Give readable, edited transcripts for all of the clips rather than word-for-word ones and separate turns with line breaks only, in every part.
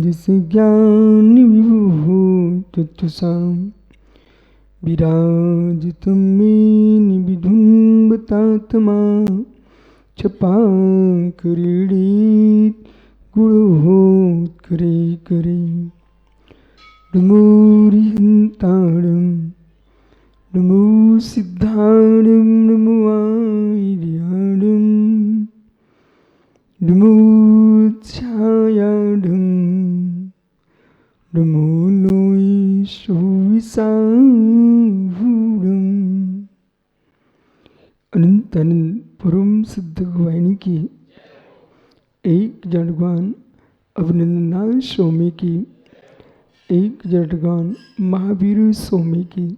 जिसे ज्ञान विभु तुत्साम विराजित मेन विधुन्वतात्मा छपा क्रीडित गुणहोत करे करे नमोरिहंताणं नमो सिद्धाणं नमो आर्याणं नमो छायाणं नमो नोईशोविसाहूणं। अनंत अनंत परम सिद्ध वाहिनी की एक जड़गान अभिनंदन स्वामी की, एक जड़गान महावीर स्वामी की,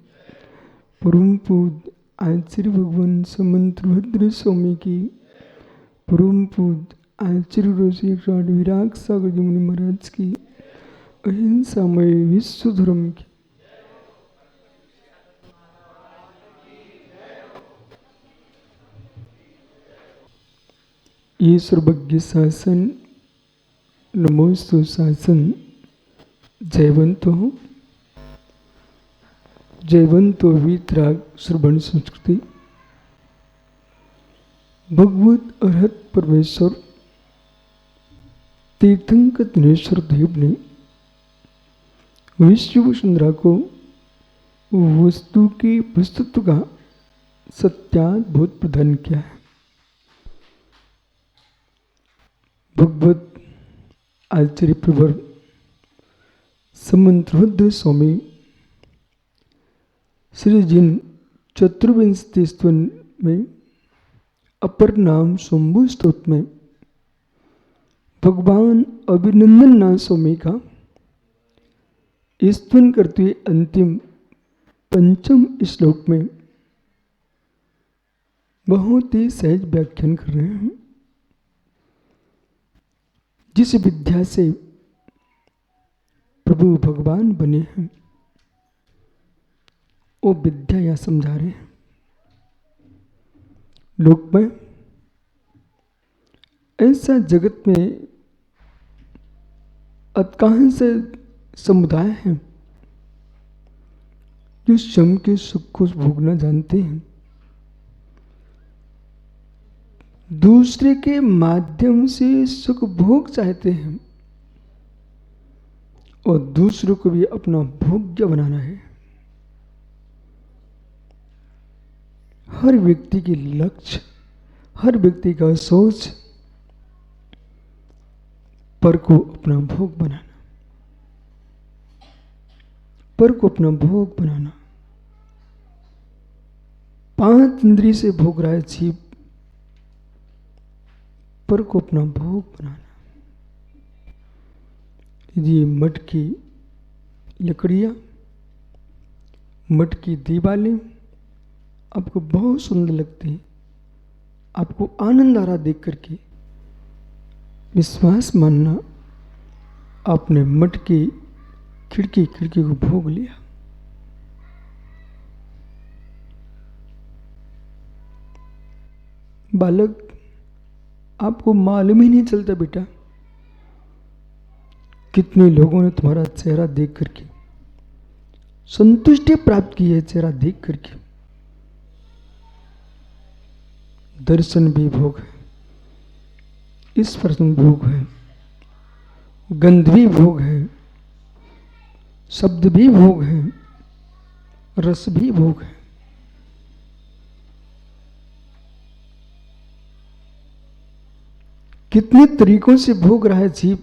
परम पूज्य आचार्य भगवान समंतभद्र स्वामी की, परम पूज्य आचार्य ऋषि विराग सागर जी मुनि महाराज की, अहिंसामय विश्व धर्म की। ये सर्वज्ञ शासन नमोस्तु शासन जयवंतो जयवंतो वीतराग श्रवण संस्कृति। भगवत अरहत परमेश्वर तीर्थंकर दिनेश्वर देव ने विश्व वसुंधरा को वस्तु के वस्तुत्व का सत्याद्भुत प्रदान किया है। भगवत आचार्य प्रवर समंतभद्र स्वामी श्री जिन चतुर्विंशति स्तवन में अपर नाम शंभु स्तोत्र में भगवान अभिनंदन स्वामी का स्तवन करते हुए अंतिम पंचम श्लोक में बहुत ही सहज व्याख्यान कर रहे हैं। जिस विद्या से प्रभु भगवान बने हैं वो विद्या या समझा रहे हैं। लोक में ऐसा जगत में अधिकांश समुदाय हैं जो स्वयं के सुख को भोगना जानते हैं, दूसरे के माध्यम से सुख भोग चाहते हैं और दूसरों को भी अपना भोग्य बनाना है। हर व्यक्ति की लक्ष्य, हर व्यक्ति का सोच पर को अपना भोग बनाना, पर को अपना भोग बनाना। 5 इंद्रिय से भोग रहा है जीव, पर को अपना भोग बनाना। ये मठ की लकड़ियाँ, मठ की दीवारें आपको बहुत सुंदर लगती हैं, आपको आनंद आ रहा देख करके। विश्वास मानना आपने मठ की खिड़की को भोग लिया। बालक, आपको मालूम ही नहीं चलता बेटा कितने लोगों ने तुम्हारा चेहरा देख करके संतुष्टि प्राप्त की है। चेहरा देख करके दर्शन भी भोग है, स्पर्श भी भोग है, गंध भी भोग है, शब्द भी भोग है, रस भी भोग है। कितने तरीकों से भोग रहा है जीव।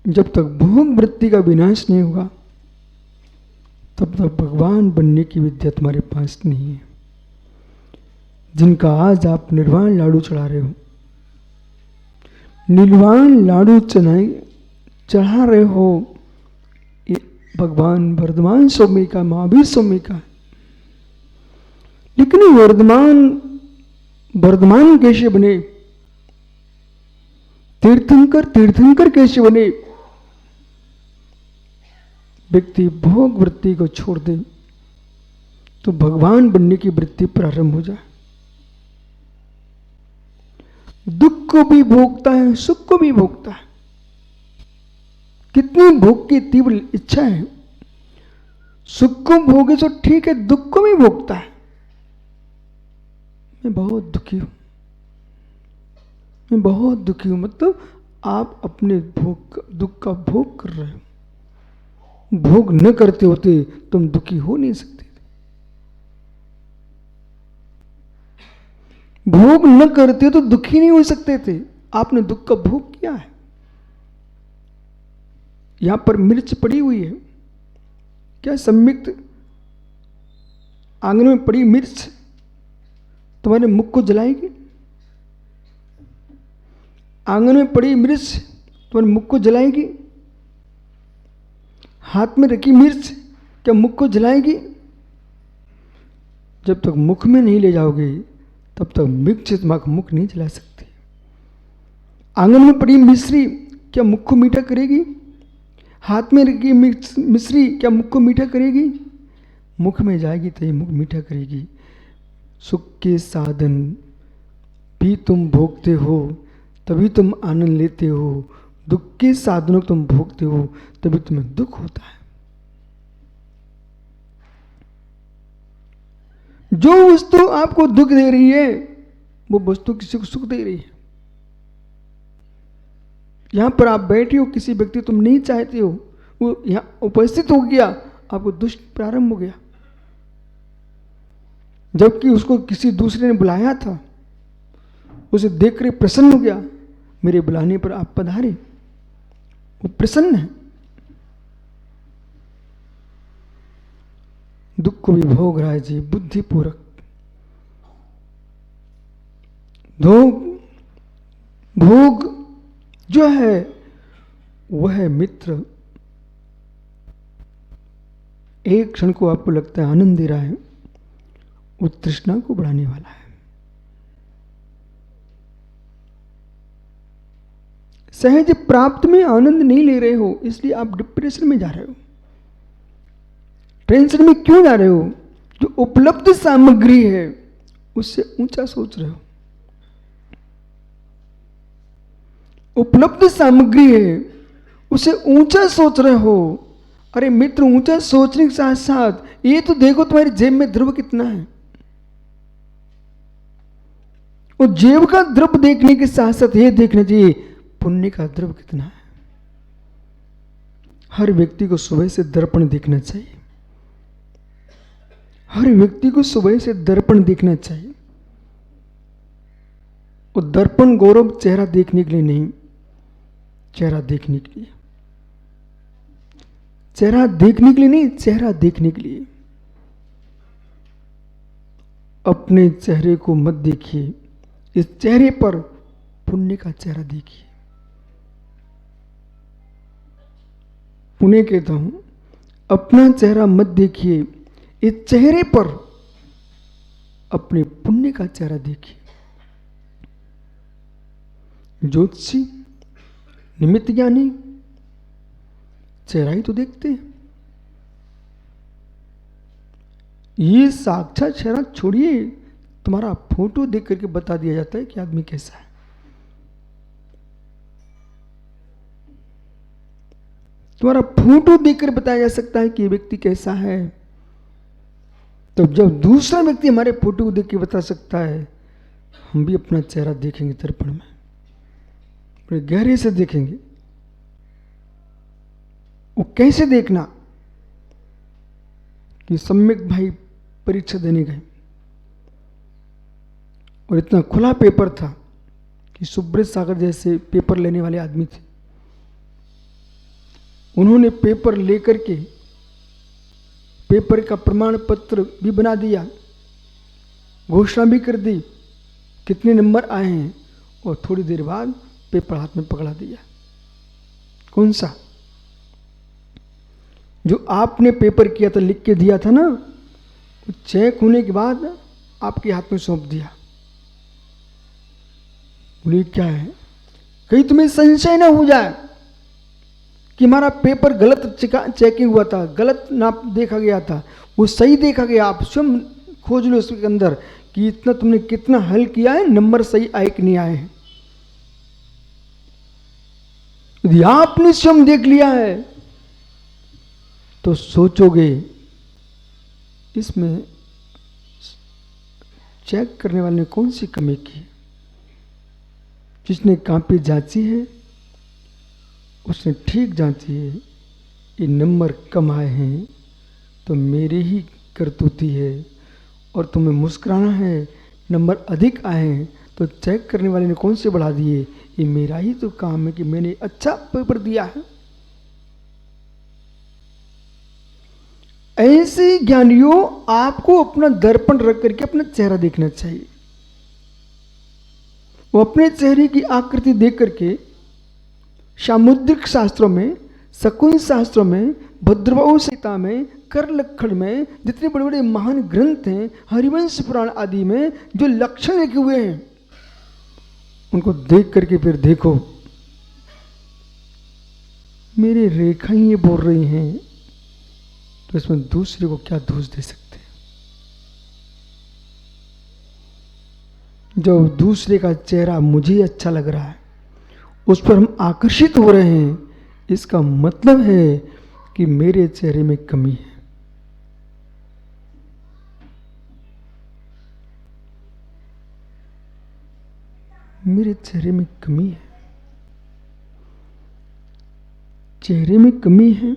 जब तक भोग वृत्ति का विनाश नहीं होगा तब तक भगवान बनने की विद्या तुम्हारे पास नहीं है। जिनका आज आप निर्वाण लाडू चढ़ा रहे हो, निर्वाण लाडू चढ़ा रहे हो, ये भगवान वर्धमान स्वामी का, महावीर स्वामी का। लेकिन वर्धमान कैसे बने, तीर्थंकर कैसे बने। व्यक्ति भोग वृत्ति को छोड़ दे तो भगवान बनने की वृत्ति प्रारंभ हो जाए। दुख को भी भोगता है, सुख को भी भोगता है। कितनी भोग की तीव्र इच्छा है। सुख को भोगे तो ठीक है, दुख को भी भोगता है। मैं बहुत दुखी हूं, मैं बहुत दुखी हूं, मतलब आप अपने भोग दुख का भोग कर रहे हो। भोग न करते होते तुम दुखी हो नहीं सकते थे। भोग न करते तो दुखी नहीं हो सकते थे। आपने दुख का भोग किया है। यहां पर मिर्च पड़ी हुई है, क्या सम्यक्त आंगन में पड़ी मिर्च तुम्हारे मुख को जलाएगी? आंगन में पड़ी मिर्च तुम्हारे मुख को जलाएगी? हाथ में रखी मिर्च क्या मुख को जलाएगी? जब तक मुख में नहीं ले जाओगे तब तक मिर्च तुम्हारा मुख नहीं जला सकती। आंगन में पड़ी मिश्री क्या मुख को मीठा करेगी? हाथ में रखी मिश्री क्या मुख को मीठा करेगी? मुख में जाएगी तो ये मुख मीठा करेगी। सुख के साधन भी तुम भोगते हो तभी तुम आनंद लेते हो, दुख के साधनों को तुम भोगते हो तभी तुम्हें दुख होता है। जो वस्तु आपको दुख दे रही है वो वस्तु किसी को सुख दे रही है। यहां पर आप बैठे हो, किसी व्यक्ति तुम नहीं चाहते हो, वो यहां उपस्थित हो गया, आपको दुष्ट प्रारंभ हो गया, जबकि उसको किसी दूसरे ने बुलाया था। उसे देखकर प्रसन्न हो गया, मेरे बुलाने पर आप पधारे, वो प्रसन्न है। दुख को भी भोग रहा है जी बुद्धिपूर्वक। भोग जो है वह मित्र एक क्षण को आपको लगता है आनंद दे रहा है, वो तृष्णा को बढ़ाने वाला है। सहज प्राप्त में आनंद नहीं ले रहे हो, इसलिए आप डिप्रेशन में जा रहे हो, टेंशन में क्यों जा रहे हो? जो उपलब्ध सामग्री है उससे ऊंचा सोच रहे हो। उपलब्ध सामग्री है उसे ऊंचा सोच रहे हो। अरे मित्र, ऊंचा सोचने के साथ साथ ये तो देखो तुम्हारी जेब में द्रव्य कितना है। और जेब का द्रव्य देखने के साथ साथ ये देखना चाहिए पुण्य का द्रव्य कितना है। हर व्यक्ति को सुबह से दर्पण देखना चाहिए, हर व्यक्ति को सुबह से दर्पण देखना चाहिए। और दर्पण गौरव चेहरा देखने के लिए नहीं, चेहरा देखने के लिए, चेहरा देखने के लिए नहीं, चेहरा देखने के लिए। अपने चेहरे को मत देखिए, इस चेहरे पर पुण्य का चेहरा देखिए। पुण्य कहता हूं, अपना चेहरा मत देखिए, इस चेहरे पर अपने पुण्य का चेहरा देखिए। ज्योतिषी, निमित्त ज्ञानी चेहरा ही तो देखते हैं। ये साक्षात चेहरा छोड़िए, तुम्हारा फोटो देख करके बता दिया जाता है कि आदमी कैसा है। तुम्हारा फोटो देखकर बताया जा सकता है कि ये व्यक्ति कैसा है। तो जब दूसरा व्यक्ति हमारे फोटो को देख के बता सकता है, हम भी अपना चेहरा देखेंगे दर्पण में, बड़े गहरे से देखेंगे। वो कैसे देखना कि सम्यक भाई परीक्षा देने गए और इतना खुला पेपर था कि सुब्रत सागर जैसे पेपर लेने वाले आदमी थे। उन्होंने पेपर लेकर के पेपर का प्रमाण पत्र भी बना दिया, घोषणा भी कर दी कितने नंबर आए हैं, और थोड़ी देर बाद पेपर हाथ में पकड़ा दिया। कौन सा? जो आपने पेपर किया था, लिख के दिया था ना, चेक होने के बाद आपके हाथ में सौंप दिया। बोले क्या है? कहीं तुम्हें संशय ना हो जाए कि हमारा पेपर गलत चेकिंग हुआ था, गलत नाप देखा गया था, वो सही देखा गया। आप स्वयं खोज लो उसके अंदर कि इतना तुमने कितना हल किया है, नंबर सही आए कि नहीं आए हैं। यदि आपने स्वयं देख लिया है तो सोचोगे इसमें चेक करने वाले ने कौन सी कमी की। जिसने कॉपी जांची है उसने ठीक जांची है, ये नंबर कम आए हैं तो मेरी ही करतूती है, और तुम्हें मुस्कुराना है नंबर अधिक आए हैं तो चेक करने वाले ने कौन से बढ़ा दिए, ये मेरा ही तो काम है कि मैंने अच्छा पेपर दिया है। ऐसे ज्ञानियों आपको अपना दर्पण रख करके अपना चेहरा देखना चाहिए। वो अपने चेहरे की आकृति देख करके सामुद्रिक शास्त्रों में, शकुन शास्त्रों में, भद्रवाहु संहिता में, कर लक्षण में, जितने बड़े बड़े महान ग्रंथ हैं, हरिवंश पुराण आदि में जो लक्षण लिखे हुए हैं उनको देख करके फिर देखो मेरी रेखाएं ये बोल रही हैं तो इसमें दूसरे को क्या दोष दे सकते हैं। जब दूसरे का चेहरा मुझे अच्छा लग रहा है, उस पर हम आकर्षित हो रहे हैं, इसका मतलब है कि मेरे चेहरे में कमी है। मेरे चेहरे में कमी है। चेहरे में कमी है।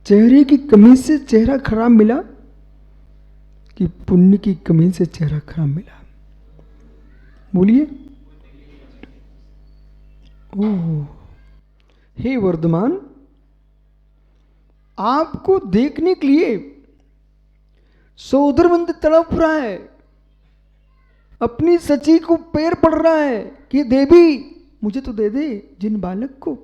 चेहरे की कमी से चेहरा खराब मिला कि पुण्य की कमी से चेहरा खराब मिला? बोलिए। ओह, हे वर्धमान, आपको देखने के लिए सोदरबंद तड़प रहा है, अपनी सची को पैर पड़ रहा है कि देवी मुझे तो दे दे। जिन बालक को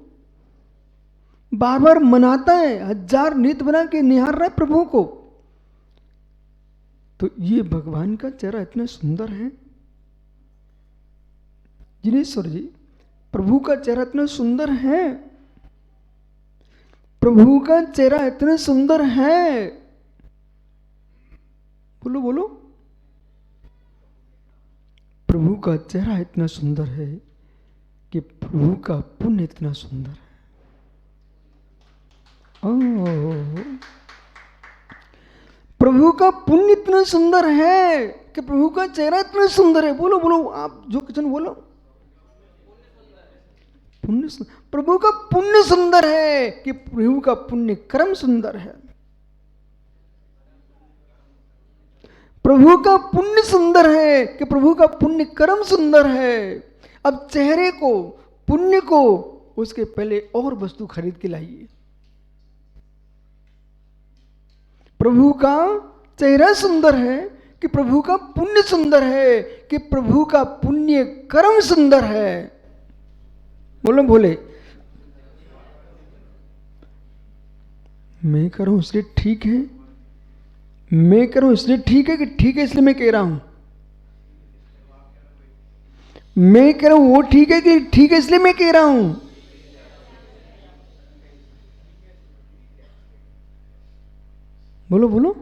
बार बार मनाता है, हजार नित बना के निहार रहा है प्रभु को, तो ये भगवान का चेहरा इतना सुंदर है। जिनेश्वर जी, प्रभु का चेहरा इतना सुंदर है, प्रभु का चेहरा इतना सुंदर है। बोलो बोलो। प्रभु का चेहरा इतना सुंदर है कि प्रभु का पुण्य इतना सुंदर है। प्रभु का पुण्य इतना सुंदर है कि प्रभु का चेहरा इतना सुंदर है। बोलो बोलो, आप जो किचन बोलो। पुण्य, प्रभु का पुण्य सुंदर है कि प्रभु का पुण्य कर्म सुंदर है। प्रभु का पुण्य सुंदर है कि प्रभु का पुण्य कर्म सुंदर है। अब चेहरे को, पुण्य को, उसके पहले और वस्तु खरीद के लाइए। प्रभु का चेहरा सुंदर है कि प्रभु का पुण्य सुंदर है कि प्रभु का पुण्य कर्म सुंदर है। बोलो बोले। मैं करूं इसलिए ठीक है, मैं करूं इसलिए ठीक है कि ठीक है इसलिए मैं कह रहा हूं, मैं कह रहा हूं वो ठीक है कि ठीक है इसलिए मैं कह रहा हूं। बोलो बोलो।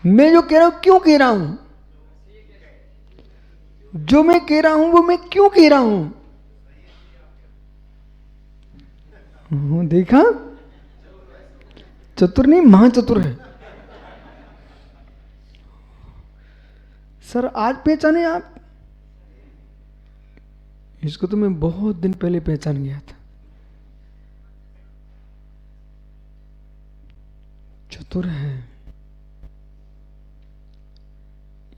मैं जो कह रहा हूं क्यों कह रहा हूं, जो मैं कह रहा हूं वो मैं क्यों कह रहा हूं। देखा, चतुर नहीं महाचतुर है। सर आज पहचाने आप? इसको तो मैं बहुत दिन पहले पहचान गया था। चतुर है।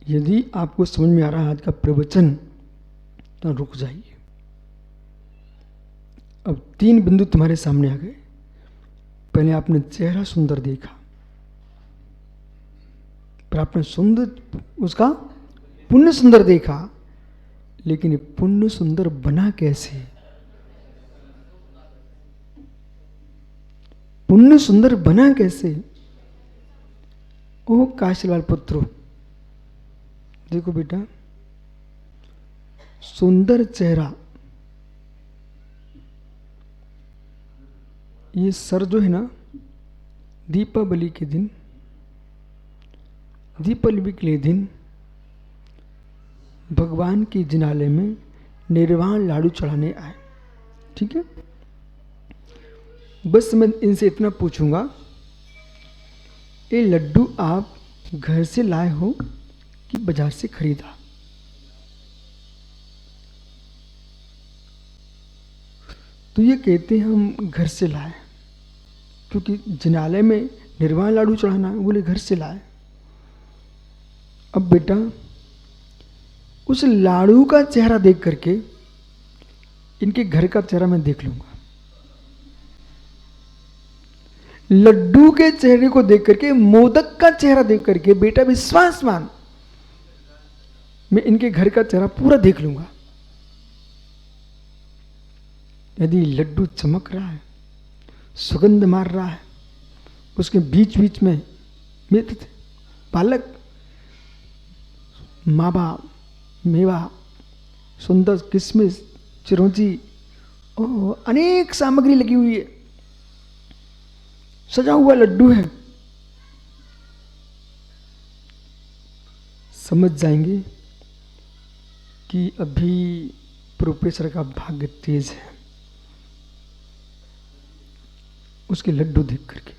यदि आपको समझ में आ रहा है आज का प्रवचन तो रुक जाइए। अब 3 बिंदु तुम्हारे सामने आ गए। पहले आपने चेहरा सुंदर देखा, फिर आपने सुंदर उसका पुण्य सुंदर देखा, लेकिन ये पुण्य सुंदर बना कैसे? पुण्य सुंदर बना कैसे? ओ काशीलाल पुत्रो, देखो बेटा, सुंदर चेहरा, ये सर जो है ना, दीपावली के दिन, दीपावली के दिन भगवान के जिनालय में निर्वाण लाडू चढ़ाने आए। ठीक है, बस मैं इनसे इतना पूछूंगा, ये लड्डू आप घर से लाए हो कि बाजार से खरीदा? तो ये कहते हैं हम घर से लाए, क्योंकि जिनालय में निर्वाण लाडू चढ़ाना है, बोले घर से लाए। अब बेटा उस लाडू का चेहरा देख करके इनके घर का चेहरा मैं देख लूंगा। लड्डू के चेहरे को देख करके, मोदक का चेहरा देख करके बेटा विश्वास मान, मैं इनके घर का चेहरा पूरा देख लूंगा। यदि लड्डू चमक रहा है, सुगंध मार रहा है, उसके बीच बीच में मित्र पालक, मावा, मेवा, सुंदर किशमिश, चिरौंजी, अनेक सामग्री लगी हुई है, सजा हुआ लड्डू है, समझ जाएंगे कि अभी प्रोफेसर का भाग्य तेज है। उसके लड्डू देख करके,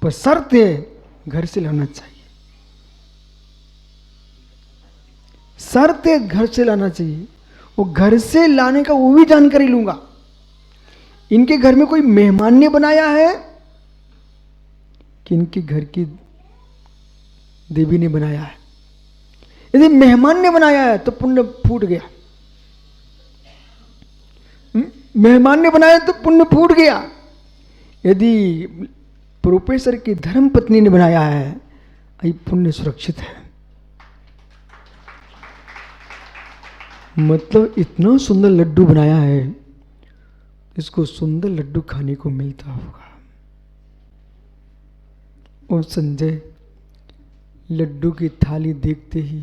पर शर्त है घर से लाना चाहिए, शर्त है घर से लाना चाहिए। वो घर से लाने का वो भी जानकारी लूंगा, इनके घर में कोई मेहमान ने बनाया है कि इनके घर की देवी ने बनाया है। यदि मेहमान ने बनाया है तो पुण्य फूट गया, मेहमान ने बनाया तो पुण्य फूट गया। यदि प्रोफेसर की धर्म पत्नी ने बनाया है, अभी पुण्य सुरक्षित है। मतलब इतना सुंदर लड्डू बनाया है, इसको सुंदर लड्डू खाने को मिलता होगा। और संजय लड्डू की थाली देखते ही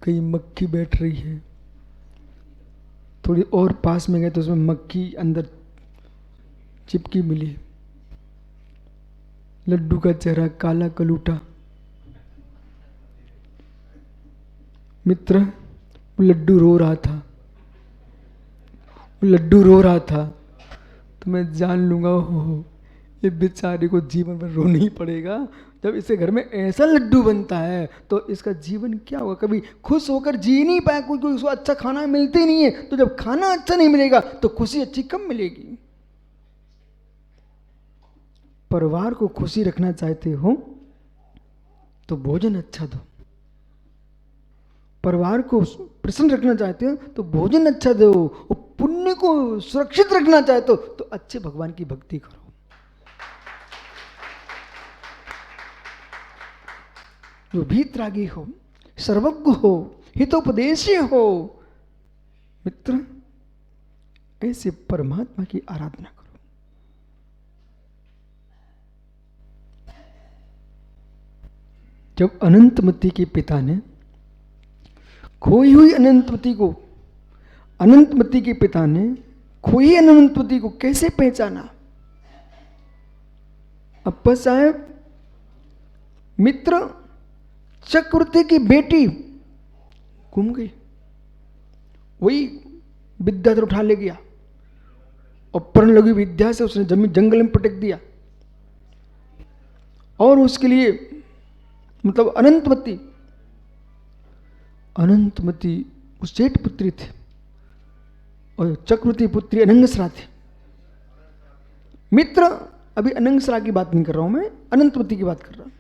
कहीं मक्खी बैठ रही है, थोड़ी और पास में गए तो उसमें मक्खी अंदर चिपकी मिली। लड्डू का चेहरा काला कलूटा। मित्र, वो लड्डू रो रहा था, वो लड्डू रो रहा था, तो मैं जान लूंगा हो ये बेचारे को जीवन भर रोना ही पड़ेगा। जब इसके घर में ऐसा लड्डू बनता है तो इसका जीवन क्या होगा, कभी खुश होकर जी नहीं पाया, कोई उसको अच्छा खाना मिलते ही नहीं है। तो जब खाना अच्छा नहीं मिलेगा तो खुशी अच्छी कम मिलेगी। परिवार को खुशी रखना चाहते हो तो भोजन अच्छा दो, परिवार को प्रसन्न रखना चाहते हो तो भोजन अच्छा दो, और पुण्य को सुरक्षित रखना चाहते हो तो अच्छे भगवान की भक्ति करो। जो भीतरागी हो, सर्वज्ञ हो, हितोपदेशी हो, मित्र ऐसे परमात्मा की आराधना करो। जब अनंतमती के पिता ने खोई हुई अनंतमती को, अनंतमती के पिता ने खोई अनंतमती को कैसे पहचाना? अप्पा साहब, मित्र चक्रवर्ती की बेटी गुम गई, वही विद्याधर उठा ले गया और पढ़ने लगी विद्या से उसने जमीन जंगल में पटक दिया। और उसके लिए मतलब अनंतमती, अनंतमती उस जेठ पुत्री थी और चक्रवर्ती पुत्री अनंगसरा थी। मित्र अभी अनंगसरा की बात नहीं कर रहा हूं मैं, अनंतमती की बात कर रहा हूं।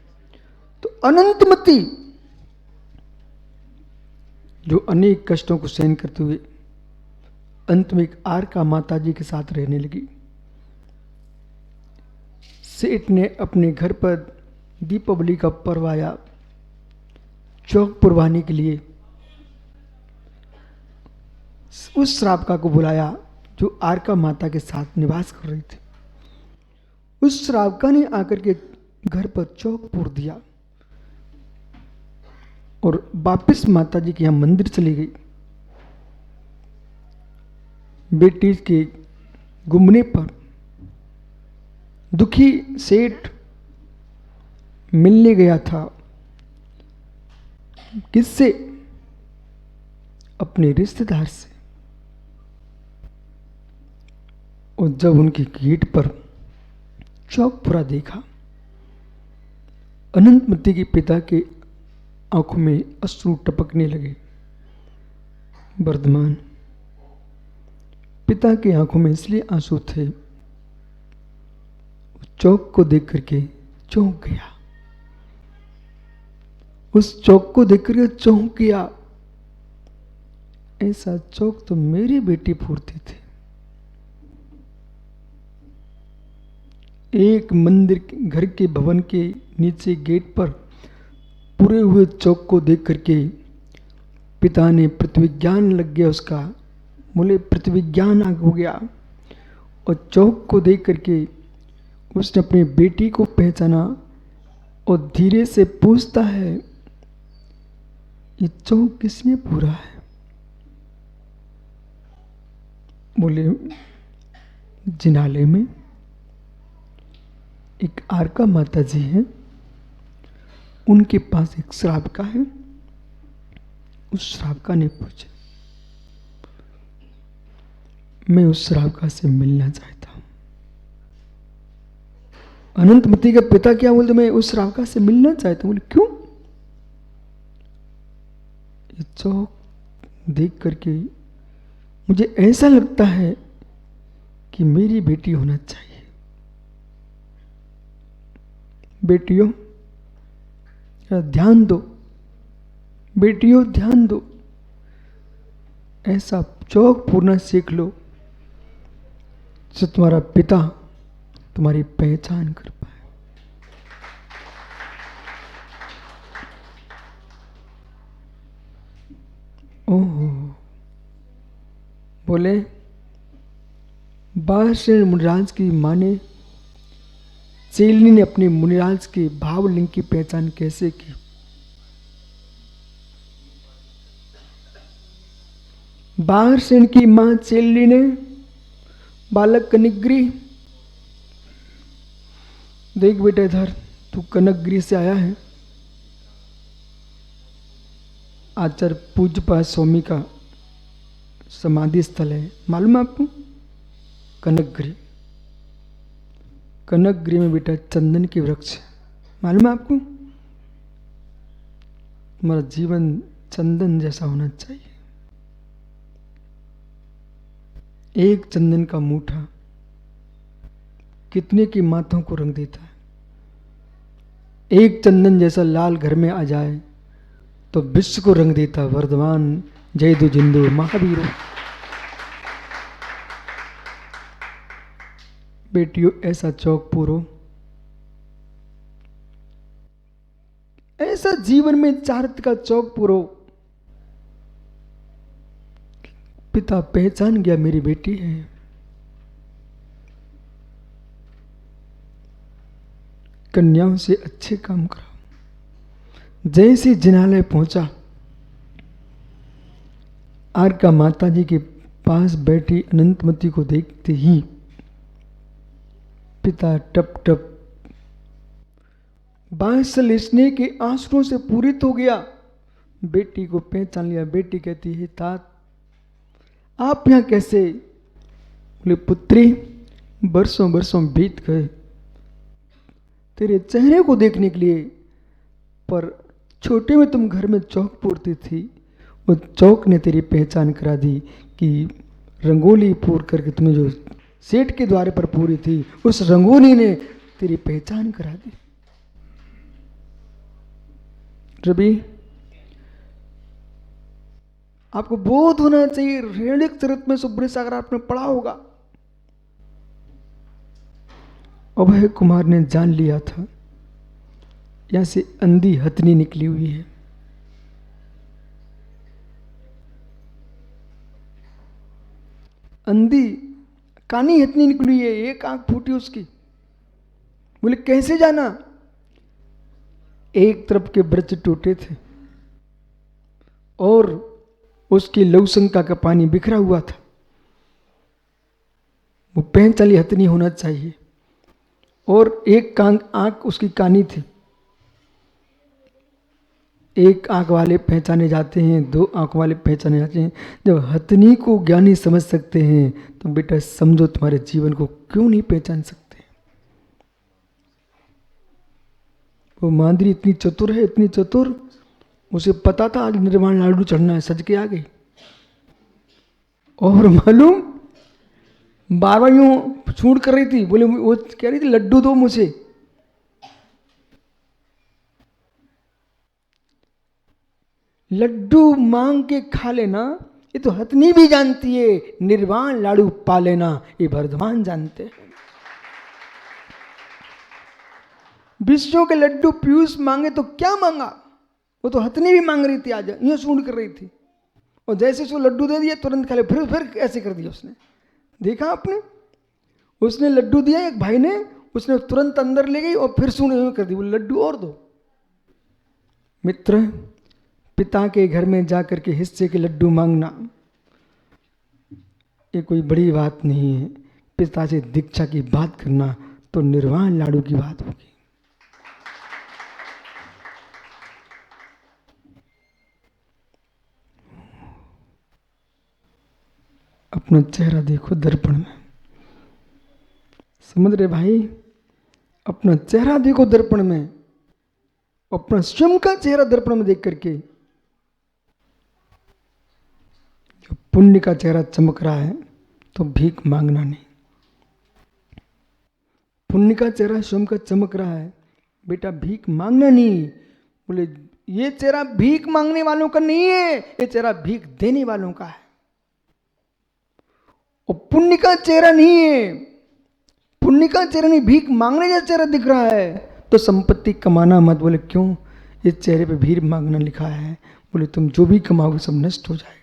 तो अनंतमती जो अनेक कष्टों को सहन करते हुए अंत में एक आर्का माता जी के साथ रहने लगी। सेठ ने अपने घर पर दीपावली का पर्व आया, चौक पुरवाने के लिए उस श्रावका को बुलाया जो आर्का माता के साथ निवास कर रही थी। उस श्रावका ने आकर के घर पर चौक पुर दिया और वापिस माता जी के यहां मंदिर चली गई। बेटी के गुमने पर दुखी सेठ मिलने गया था। किससे? अपने रिश्तेदार से। और जब उनके गेट पर चौकपुरा देखा, अनंतमती के पिता के आंखों में अश्रु टपकने लगे। वर्धमान पिता की आंखों में इसलिए आंसू थे, चौक को देख करके चौंक गया। उस चौक को देख करके चौंक गया, ऐसा चौक तो मेरी बेटी फूरती थी। एक मंदिर घर के भवन के नीचे गेट पर पूरे हुए चौक को देख करके पिता ने प्रतिविज्ञान लग गया उसका, बोले प्रतिविज्ञान हो गया। और चौक को देख करके उसने अपनी बेटी को पहचाना और धीरे से पूछता है, ये चौक किसने पूरा है? बोले जिनालय में एक आरका माता जी है, उनके पास एक श्रावका है। उस श्रावका ने पूछा, मैं उस श्रावका से मिलना चाहता हूं। अनंतमती के पिता क्या बोलते, मैं उस श्रावका से मिलना चाहता हूं। बोले क्यों? ये चौक देख करके मुझे ऐसा लगता है कि मेरी बेटी होना चाहिए। बेटियों ध्यान दो, बेटियों ध्यान दो, ऐसा चौक पूरना सीख लो जिससे तुम्हारा पिता तुम्हारी पहचान कर पाए। ओहो, बोले बादशाह मुनिराज की मां ने, चेलनी ने अपने मुनिराज के भावलिंग की पहचान कैसे की? बाहरसेन की मां चेलनी ने बालक कनकगिरी, देख बेटा इधर, तू कनकगिरी से आया है। आचार्य पूज्यपाद स्वामी का समाधि स्थल है, मालूम है आपको? कनकगिरी। कनकगिरी में बेटा चंदन के वृक्ष, मालूम है आपको? तुम्हारा जीवन चंदन जैसा होना चाहिए। एक चंदन का मूठा कितने की माथों को रंग देता है। एक चंदन जैसा लाल घर में आ जाए तो विश्व को रंग देता। वर्धमान जय दो जिंदो महावीरो। बेटियों ऐसा चौक पूरो, ऐसा जीवन में चारित्र का चौक पूरो। पिता पहचान गया मेरी बेटी है। कन्याओं से अच्छे काम कराओ। जैसे जिनालय पहुंचा, आरका माता जी के पास बैठी अनंतमती को देखते ही पिता टप टप बांसल स्नेह के आंसुओं से पूरित हो गया। बेटी को पहचान लिया। बेटी कहती है, तात आप यहां कैसे? बोले पुत्री, बरसों बरसों बीत गए तेरे चेहरे को देखने के लिए, पर छोटे में तुम घर में चौक पूरती थी, वो चौक ने तेरी पहचान करा दी कि रंगोली पूर करके तुम्हें जो सेठ के द्वार पर पूरी थी, उस रंगोली ने तेरी पहचान करा दी। रवि, आपको बोध होना चाहिए, रेणुक चरित में सुब्रत सागर आपने पढ़ा होगा। अभय कुमार ने जान लिया था यहां से अंधी हथनी निकली हुई है। अंधी कानी हथनी निकली है, एक आंख फूटी उसकी। बोले कैसे जाना? एक तरफ के वृक्ष टूटे थे और उसकी लौशंका का पानी बिखरा हुआ था। वो पहचाली हथनी होना चाहिए। और एक आंख उसकी कानी थी। एक आंख वाले पहचाने जाते हैं, दो आंख वाले पहचाने जाते हैं। जब हथनी को ज्ञानी समझ सकते हैं तो बेटा समझो तुम्हारे जीवन को क्यों नहीं पहचान सकते। वो मांदरी इतनी चतुर है, इतनी चतुर, उसे पता था आज निर्वाण लाडू चढ़ना है, सज के आ गई। और मालूम बार बार यूं छूट कर रही थी, बोले वो कह रही थी लड्डू दो मुझे। लड्डू मांग के खा लेना ये तो हथनी भी जानती है, निर्वाण लाडू पा लेना ये वर्धमान जानते हैं। विष्णु के लड्डू पीयूष मांगे तो क्या मांगा, वो तो हथनी भी मांग रही थी, आज यूं सूंड कर रही थी। और जैसे उसको लड्डू दे दिया तुरंत खा ले, फिर ऐसे कर दिया उसने। देखा आपने, उसने लड्डू दिया एक भाई ने, उसने तुरंत अंदर ले गई और फिर सूंड कर दी, वो लड्डू और दो। मित्र, पिता के घर में जाकर के हिस्से के लड्डू मांगना ये कोई बड़ी बात नहीं है। पिता से दीक्षा की बात करना तो निर्वाण लाडू की बात होगी। अपना चेहरा देखो दर्पण में, समझ रहे भाई? अपना चेहरा देखो दर्पण में, अपना स्वयं का चेहरा दर्पण में देख करके पुण्य का चेहरा चमक रहा है तो भीख मांगना नहीं। पुण्य का चेहरा स्वयं का चमक रहा है, बेटा भीख मांगना नहीं। बोले ये चेहरा भीख मांगने वालों का नहीं है, ये चेहरा भीख देने वालों का है। और पुण्य का चेहरा नहीं है, पुण्य का चेहरा नहीं, भीख मांगने जैसा चेहरा दिख रहा है तो संपत्ति कमाना मत। बोले क्यों? इस चेहरे पे भीख मांगना लिखा है। बोले तुम जो भी कमाओगे सब नष्ट हो जाएगा।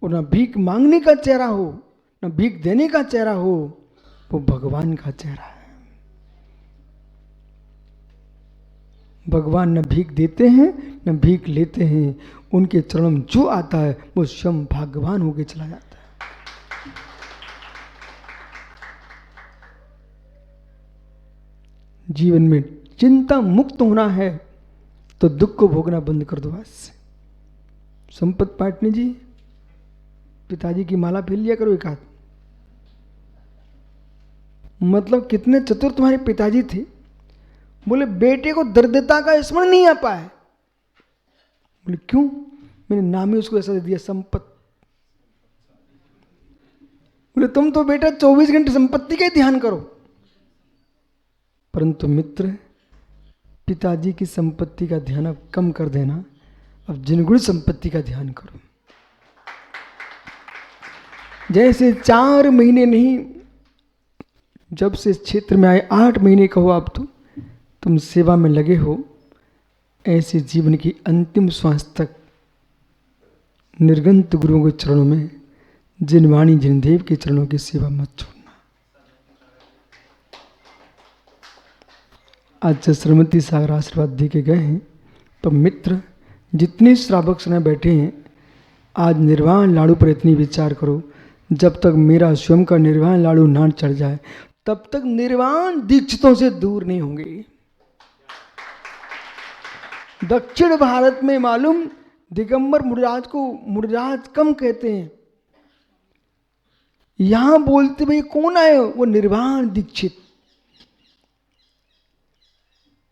और ना भीख मांगने का चेहरा हो, ना भीख देने का चेहरा हो, वो भगवान का चेहरा है। भगवान न भीख देते हैं न भीख लेते हैं, उनके चरणों में जो आता है वो स्वयं भाग्यवान होकर चला जाता है। जीवन में चिंता मुक्त होना है तो दुख को भोगना बंद कर दो आज से। संपत पाटनी जी, पिताजी की माला पहन लिया करो एक हाथ। मतलब कितने चतुर तुम्हारे पिताजी थे। बोले बेटे को दरिद्रता का स्मरण नहीं आ पाए। बोले क्यों? मैंने नाम ही उसको ऐसा दे दिया संपत। बोले तुम तो बेटा 24 घंटे संपत्ति का ही ध्यान करो। परंतु मित्र, पिताजी की संपत्ति का ध्यान अब कम कर देना, अब जिनगुण संपत्ति का ध्यान करो। जैसे 4 महीने नहीं, जब से इस क्षेत्र में आए 8 महीने कहो आप तो तुम सेवा में लगे हो, ऐसे जीवन की अंतिम श्वास तक निर्गंत गुरुओं के चरणों में, जिनवाणी जिनदेव के चरणों की सेवा मत छोड़ना। आज श्रीमती सागर आशीर्वाद दे के गए हैं तो मित्र, जितने श्रावक सुने बैठे हैं, आज निर्वाण लाडू पर इतनी विचार करो, जब तक मेरा स्वयं का निर्वाण लाडू ना चढ़ जाए तब तक निर्वाण दीक्षितों से दूर नहीं होंगे। दक्षिण भारत में मालूम दिगंबर मुनिराज को मुनिराज कम कहते हैं। यहां बोलते भाई कौन आए? वो निर्वाण दीक्षित।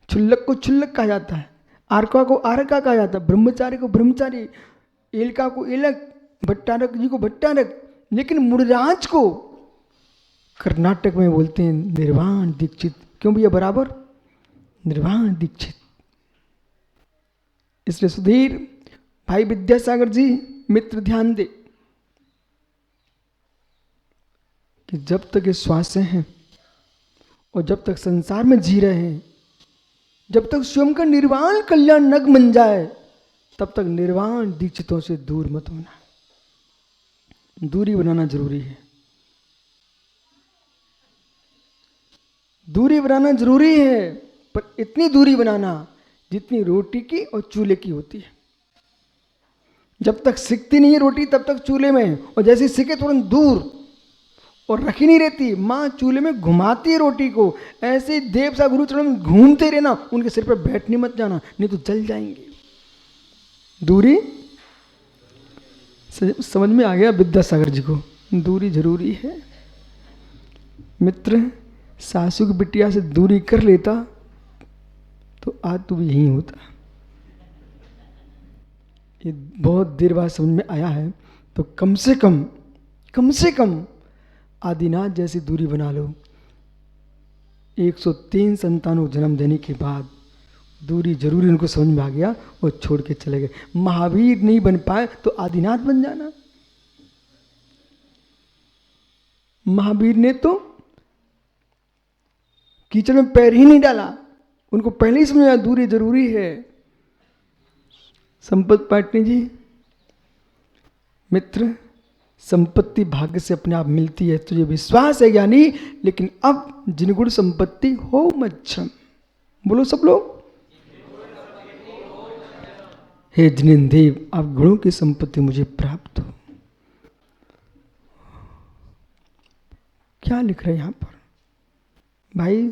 छुल्लक को छुल्लक कहा जाता है, आरका को आरका कहा जाता है, ब्रह्मचारी को ब्रह्मचारी, एलका को एलक, भट्टारक जी को भट्टारक। लेकिन मुनिराज को कर्नाटक में बोलते हैं निर्वाण दीक्षित। क्यों भैया? बराबर निर्वाण दीक्षित। इसलिए सुधीर भाई विद्यासागर जी, मित्र ध्यान दे कि जब तक ये श्वास हैं और जब तक संसार में जी रहे हैं, जब तक स्वयं का निर्वाण कल्याण नग बन जाए तब तक निर्वाण दीक्षितों से दूर मत होना। दूरी बनाना जरूरी है, दूरी बनाना जरूरी है, पर इतनी दूरी बनाना जितनी रोटी की और चूल्हे की होती है। जब तक सिकती नहीं है रोटी तब तक चूल्हे में, और जैसे सिके तुरंत दूर। और रखी नहीं रहती, माँ चूल्हे में घुमाती है रोटी को। ऐसे देव सा गुरु चरणों में घूमते रहना, उनके सिर पर बैठने मत जाना, नहीं तो जल जाएंगे। दूरी समझ में आ गया विद्यासागर जी को, दूरी जरूरी है। मित्र सासू की बिटिया से दूरी कर लेता तो आज तू भी यहीं होता। ये बहुत देर बाद समझ में आया है। तो कम से कम आदिनाथ जैसी दूरी बना लो। 103 संतानों को जन्म देने के बाद दूरी जरूरी उनको समझ में आ गया और छोड़ के चले गए। महावीर नहीं बन पाए तो आदिनाथ बन जाना। महावीर ने तो कीचड़ में पैर ही नहीं डाला, उनको पहले ही समझ आया दूरी जरूरी है। संपत पाटनी जी, मित्र संपत्ति भाग्य से अपने आप मिलती है, तुझे विश्वास है ज्ञानी, लेकिन अब जिनगुण संपत्ति हो मच्छम। बोलो सब लोग, हे जिनेंद्र आप गुणों की संपत्ति मुझे प्राप्त हो। क्या लिख रहे हैं यहां पर भाई?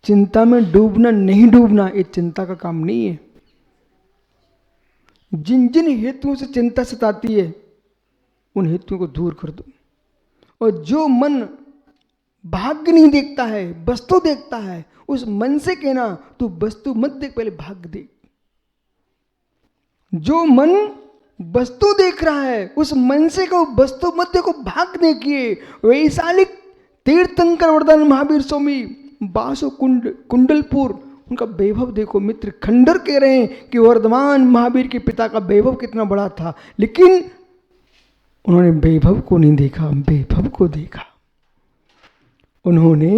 चिंता में डूबना नहीं डूबना, ये चिंता का काम नहीं है। जिन जिन हेतुओं से चिंता सताती है उन हेतुओं को दूर कर दो। और जो मन भाग्य नहीं देखता है, वस्तु देखता है, उस मन से कहना तू वस्तु मत देख, पहले भाग्य देख। जो मन वस्तु देख रहा है उस मन से कहो वस्तु मत देखो, भाग्य देखिए। वैशालिक तीर्थंकर वरदान महावीर स्वामी बासो कुंडलपुर, उनका वैभव देखो मित्र। खंडर कह रहे हैं कि वर्धमान महावीर के पिता का वैभव कितना बड़ा था, लेकिन उन्होंने वैभव को नहीं देखा, वैभव को देखा। उन्होंने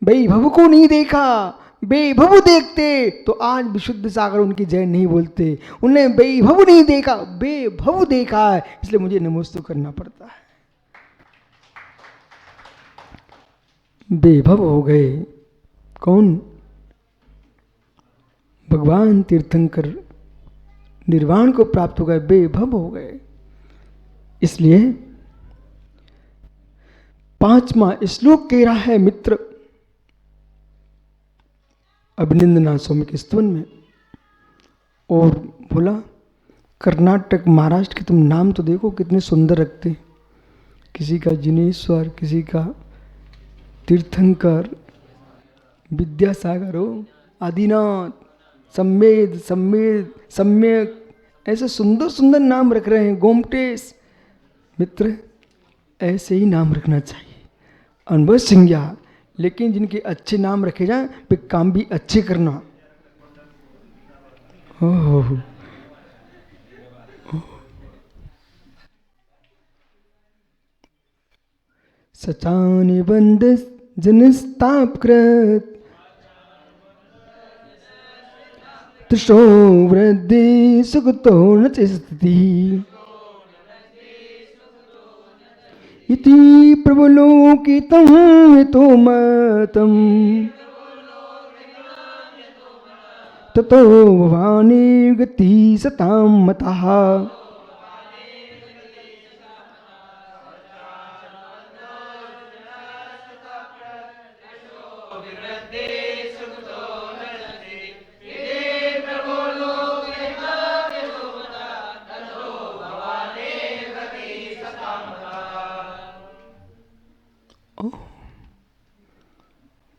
वैभव को नहीं देखा, वैभव देखते तो आज विशुद्ध सागर उनकी जय नहीं बोलते। उन्हें वैभव नहीं देखा, वैभव देखा है, इसलिए मुझे नमोस्तु करना पड़ता है। वैभव हो गए कौन? भगवान तीर्थंकर निर्वाण को प्राप्त हो गए, वैभव हो गए। इसलिए 5वां श्लोक कह रहा है मित्र अभिनंदना स्वामी के स्तवन में, और बोला कर्नाटक महाराष्ट्र के तुम नाम तो देखो कितने सुंदर रखते, किसी का जिनेश्वर, किसी का तीर्थंकर, विद्यासागर हो, आदिनाथ, सम्मेद सम्मेद सम्यक, ऐसे सुंदर सुंदर नाम रख रहे हैं, गोमटेश। मित्र ऐसे ही नाम रखना चाहिए, अनुभव संज्ञा। लेकिन जिनके अच्छे नाम रखे जाए वे काम भी अच्छे करना। ओह सचानि बंद जनस्तापकृत तृषो वृद्धि सुखतो न चेष्टति इति प्रबलोकितं यतो मतम् ततो भवानी गति सतां मतः।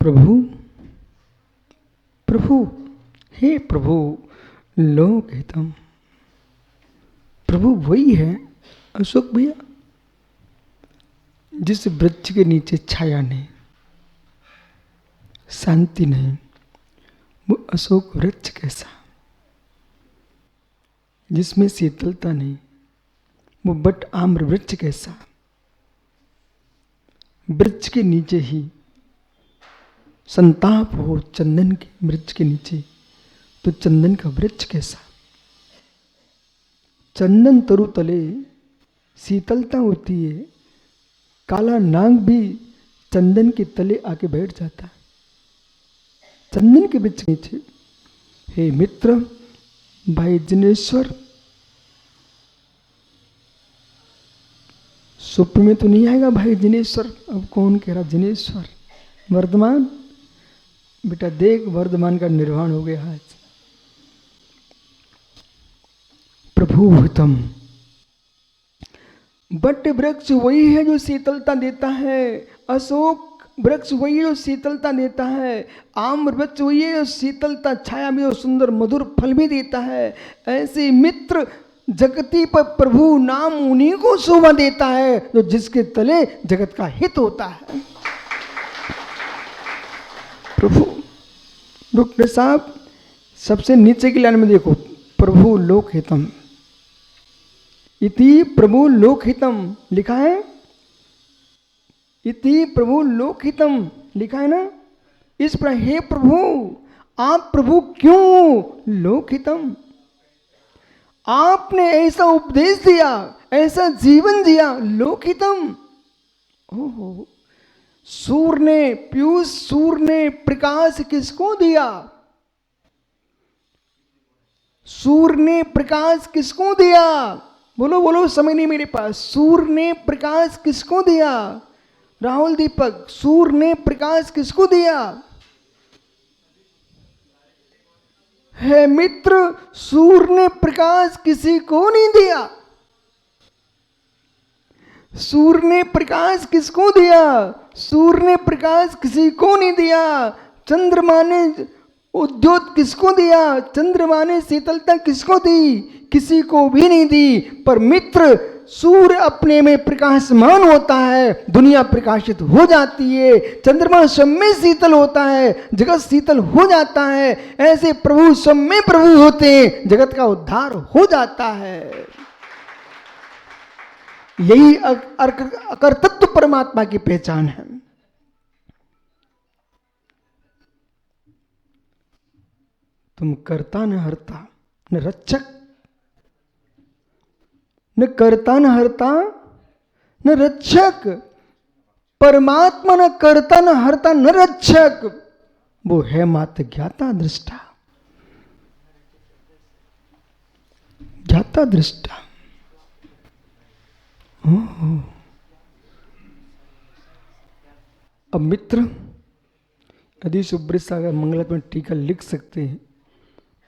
प्रभु प्रभु हे प्रभु लोकहितम, प्रभु वही है अशोक भैया जिस वृक्ष के नीचे छाया नहीं, शांति नहीं, वो अशोक वृक्ष कैसा, जिसमें शीतलता नहीं, वो बट आम्र वृक्ष कैसा। वृक्ष के नीचे ही संताप हो चंदन के वृक्ष के नीचे, तो चंदन का वृक्ष कैसा। चंदन तरु तले शीतलता होती है, काला नाग भी चंदन के तले आके बैठ जाता है, चंदन के वृक्ष के नीचे। हे मित्र भाई जिनेश्वर, स्वप्न में तो नहीं आएगा भाई जिनेश्वर। अब कौन कह रहा जिनेश्वर? वर्तमान बेटा देख, वर्तमान का निर्वाण हो गया आज। प्रभु हितम। बट वृक्ष वही है जो शीतलता देता है, अशोक वृक्ष वही है जो शीतलता देता है, आम वृक्ष वही है जो शीतलता छाया भी और सुंदर मधुर फल भी देता है। ऐसे मित्र जगती पर प्रभु नाम उन्हीं को शोभा देता है जो जिसके तले जगत का हित होता है। प्रभु डॉक्टर साहब सबसे नीचे की लाइन में देखो, प्रभु लोकहितम इति प्रभु लोकहितम लिखा है, इति प्रभु लोकहितम लिखा है ना। इस पर हे प्रभु, आप प्रभु क्यों लोकहितम? आपने ऐसा उपदेश दिया, ऐसा जीवन दिया, लोकहितम। ओहो, सूर्य ने पीयूष, सूर्य ने प्रकाश किसको दिया? सूर्य ने प्रकाश किसको दिया? बोलो बोलो, समय नहीं मेरे पास। सूर्य ने प्रकाश किसको दिया? राहुल दीपक, सूर्य ने प्रकाश किसको दिया? है मित्र, सूर्य ने प्रकाश किसी को नहीं दिया। सूर्य ने प्रकाश किसको दिया? सूर्य ने प्रकाश किसी को नहीं दिया। चंद्रमा ने उद्योत किसको दिया? चंद्रमा ने शीतलता किसको दी? किसी को भी नहीं दी। पर मित्र, सूर्य अपने में प्रकाशमान होता है, दुनिया प्रकाशित हो जाती है। चंद्रमा सब में शीतल होता है, जगत शीतल हो जाता है। ऐसे प्रभु सब में प्रभु होते हैं, जगत का उद्धार हो जाता है। यही अकर्तृत्व परमात्मा की पहचान है। तुम कर्ता न हरता न रक्षक, न कर्ता न हरता न रक्षक। परमात्मा न कर्ता न हरता न रक्षक, वो है मात्र ज्ञाता दृष्टा। ज्ञाता दृष्टा। अब मित्र, यदि सुब्रत सागर मंगलाचरण में टीका लिख सकते हैं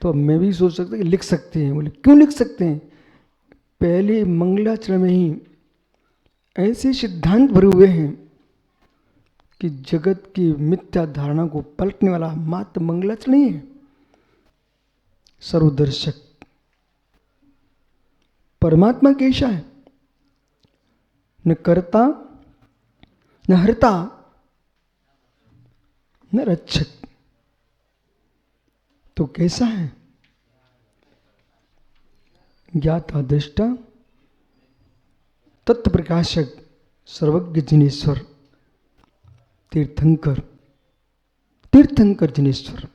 तो अब मैं भी सोच सकता कि लिख सकते हैं। बोले क्यों लिख सकते हैं? पहले मंगलाचरण में ही ऐसे सिद्धांत भरे हुए हैं कि जगत की मिथ्या धारणा को पलटने वाला मात्र मंगलाचरण नहीं है, सर्वदर्शक। परमात्मा कैसा है? न कर्ता न हरता न रक्षक। तो कैसा है? ज्ञाता दृष्टा, तत्व प्रकाशक, सर्वज्ञ जिनेश्वर, तीर्थंकर। तीर्थंकर जिनेश्वर,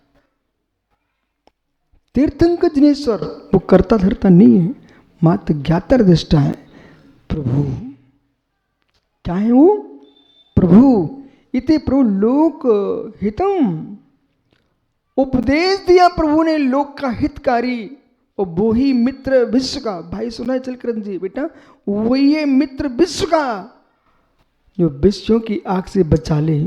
तीर्थंकर जिनेश्वर। वो कर्ता धरता नहीं है, मात्र ज्ञाता दृष्टा है। प्रभु क्या है वो? प्रभु इति प्रभु लोक हितम। उपदेश दिया प्रभु ने लोक का हितकारी, और वो ही मित्र विश्व का। भाई सुना है चलकरण जी बेटा, वही है मित्र विश्व का जो विश्वों की आग से बचा ले।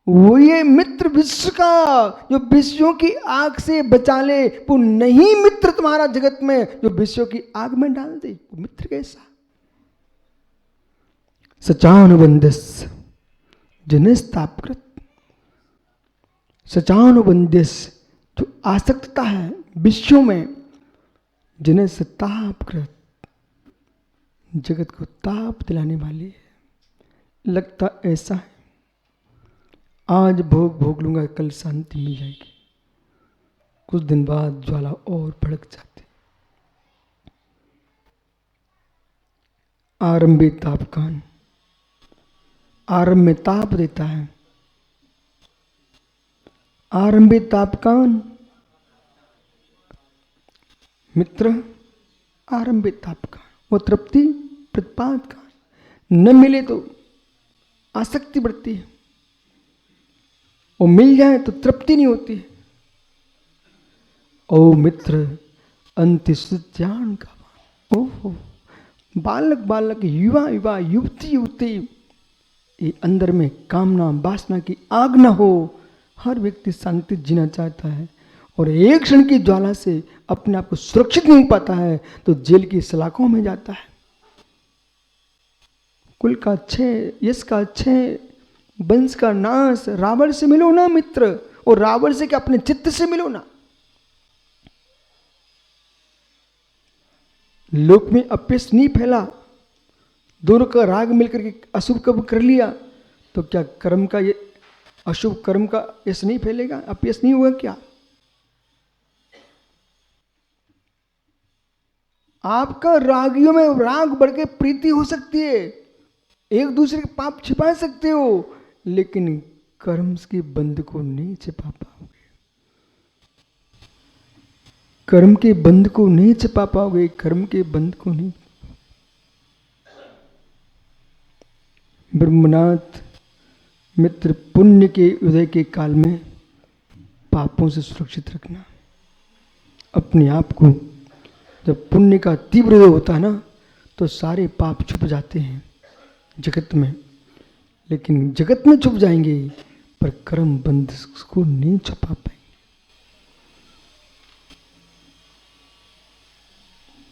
वही है मित्र विश्व का जो विश्वों की आग से बचा ले। वो नहीं मित्र तुम्हारा जगत में जो विश्वों की आग में डाल दे। वो मित्र कैसा? सचानुबंधस जनस्तापकृत। सचानुबंधस जो आसक्तता है विश्वों में, जिन्हें से तापकृत, जगत को ताप दिलाने वाली है। लगता ऐसा है आज भोग लूंगा, कल शांति मिल जाएगी। कुछ दिन बाद ज्वाला और भड़क जाती। आरंभ में तापकान, आरंभ में ताप देता है। आरंभ में तापकान मित्र, आरंभिक ताप का वो तृप्ति प्रतिपाद का। न मिले तो आसक्ति बढ़ती है, और मिल जाए तो तृप्ति नहीं होती है। ओ मित्र, अंतिशुद्ध ज्ञान का। ओहो, बालक बालक, युवा युवा, युवती युवती, ये अंदर में कामना वासना की आग न हो। हर व्यक्ति शांति जीना चाहता है और एक क्षण की ज्वाला से अपने आप को सुरक्षित नहीं पाता है तो जेल की सलाखों में जाता है। कुल का क्षय, यश का क्षय, वंश का नाश। रावण से मिलो ना मित्र, और रावण से क्या अपने चित्त से मिलो ना। लोक में अपयश नहीं फैला, दोनों का राग मिलकर के अशुभ कर्म कर लिया तो क्या कर्म का ये अशुभ कर्म का यश नहीं फैलेगा, अपयश नहीं होगा क्या? आपका रागियों में राग बढ़ के प्रीति हो सकती है, एक दूसरे के पाप छिपा सकते हो, लेकिन कर्म के बंध को नहीं छिपा पाओगे। कर्म के बंध को नहीं छिपा पाओगे, कर्म के बंध को नहीं। ब्रह्मनाथ मित्र, पुण्य के उदय के काल में पापों से सुरक्षित रखना अपने आप को। जब पुण्य का तीव्र उदय होता है ना तो सारे पाप छुप जाते हैं जगत में, लेकिन जगत में छुप जाएंगे पर कर्म बंध को नहीं छुपा पाएंगे।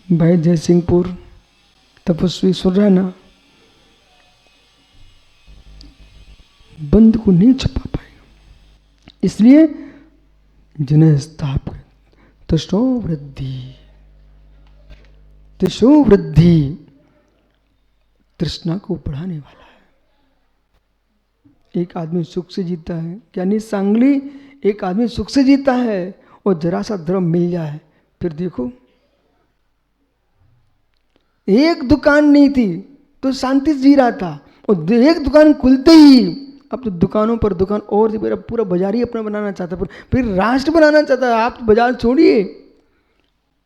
भाई जयसिंहपुर तपस्वी सुन रहा ना, बंध को नहीं छुपा पाएगा। इसलिए जिन्हें स्थाप तशो वृद्धि, तशो वृद्धि, तृष्णा को बढ़ाने वाला है। एक आदमी सुख से जीता है, क्या नहीं सांगली, एक आदमी सुख से जीता है और जरा सा द्रव्य मिल जाए फिर देखो, एक दुकान नहीं थी तो शांति से जी रहा था और एक दुकान खुलते ही अब तो दुकानों पर दुकान, और मेरा पूरा बाजार ही अपना बनाना चाहता है, फिर राष्ट्र बनाना चाहता है। आप तो बाजार छोड़िए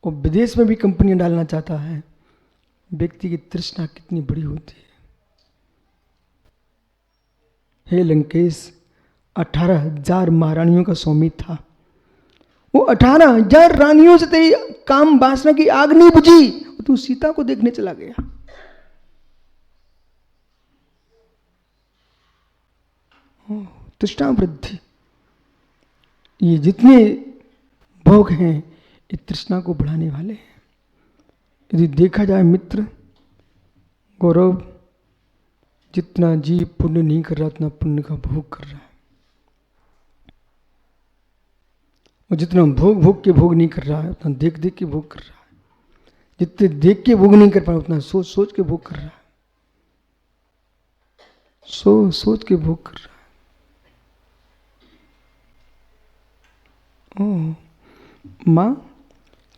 और विदेश में भी कंपनियां डालना चाहता है। व्यक्ति की तृष्णा कितनी बड़ी होती है। हे लंकेश, 18,000 महारानियों का स्वामी था। वो 18,000 रानियों से तेरी काम वासना की आग नहीं बुझी, तू सीता को देखने चला गया। तृष्णा वृद्धि, ये जितने भोग हैं ये तृष्णा को बढ़ाने वाले हैं। यदि देखा जाए मित्र गौरव, जितना जीव पुण्य नहीं कर रहा उतना पुण्य का भोग कर रहा है, और जितना भोग भोग के भोग नहीं कर रहा है उतना देख देख के भोग कर रहा है। जितने देख के भोग नहीं कर पा रहा उतना सोच सोच के भोग कर रहा है, सोच सोच के भोग कर रहा है। माँ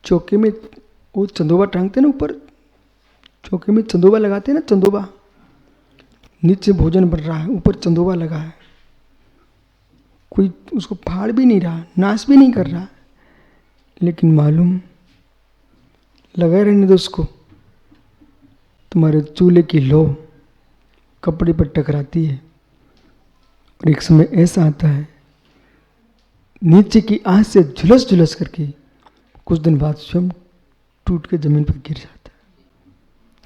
चौके में वो चंदोबा टांगते ना, ऊपर चौके में चंदोबा लगाते ना, चंदोबा, नीचे भोजन बन रहा है, ऊपर चंदोबा लगा है, कोई उसको फाड़ भी नहीं रहा, नाश भी नहीं कर रहा, लेकिन मालूम लगाए रहने दो उसको, तुम्हारे चूल्हे की लो कपड़े पर टकराती है और एक समय ऐसा आता है नीचे की आंच से झुलस झुलस करके कुछ दिन बाद स्वयं टूट के जमीन पर गिर जाता है।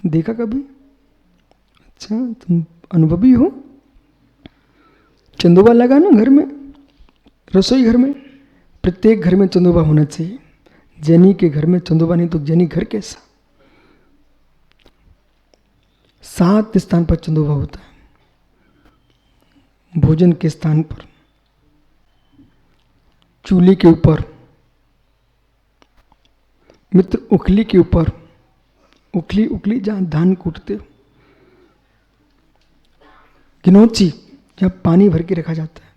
देखा कभी? अच्छा, तुम अनुभवी हो। चंदोबा लगा ना घर में, रसोई घर में, प्रत्येक घर में चंदोबा होना चाहिए। जैनी के घर में चंदोबा नहीं तो जैनी घर कैसा? 7 स्थान पर चंदोबा होता है। भोजन के स्थान पर, चूल्हे के ऊपर, मित्र उखली के ऊपर, उखली उखली जहां धान कूटते हो, गिनौची जहां पानी भर के रखा जाता है,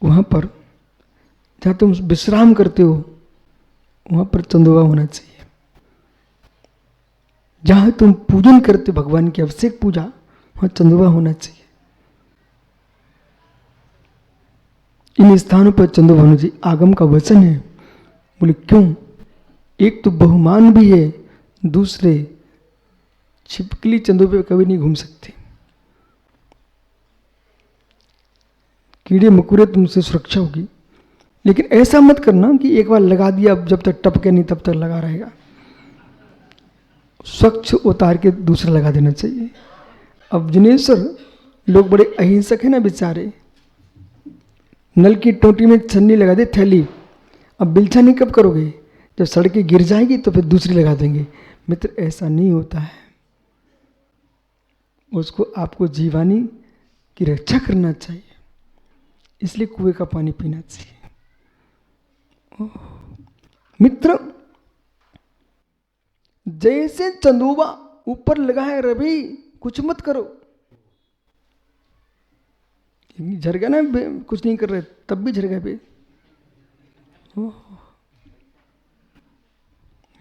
वहां पर जहां तुम विश्राम करते हो वहां पर चंदोबा होना चाहिए। जहां तुम पूजन करते हो भगवान की अभिषेक पूजा, वहां चंदोबा होना चाहिए। इन स्थानों पर चंदोबा होना चाहिए। आगम का वचन है। बोले क्यों? एक तो बहुमान भी है, दूसरे छिपकली चंदोबे पे कभी नहीं घूम सकते। कीड़े मकोड़े तुमसे सुरक्षा होगी, लेकिन ऐसा मत करना कि एक बार लगा दिया अब जब तक टपके नहीं तब तक लगा रहेगा। स्वच्छ उतार के दूसरा लगा देना चाहिए। अब जिनेश्वर लोग बड़े अहिंसक हैं ना बेचारे, नल की टोटी में छन्नी लगा दे थैली, अब बिलछानी कब करोगे? जब सड़कें गिर जाएगी तो फिर दूसरी लगा देंगे। मित्र ऐसा नहीं होता है, उसको आपको जीवानी की रक्षा करना चाहिए, इसलिए कुएं का पानी पीना चाहिए। मित्र जैसे चंदूबा ऊपर लगा है, रवि कुछ मत करो, झर गया ना, कुछ नहीं कर रहे तब भी झर गया बे।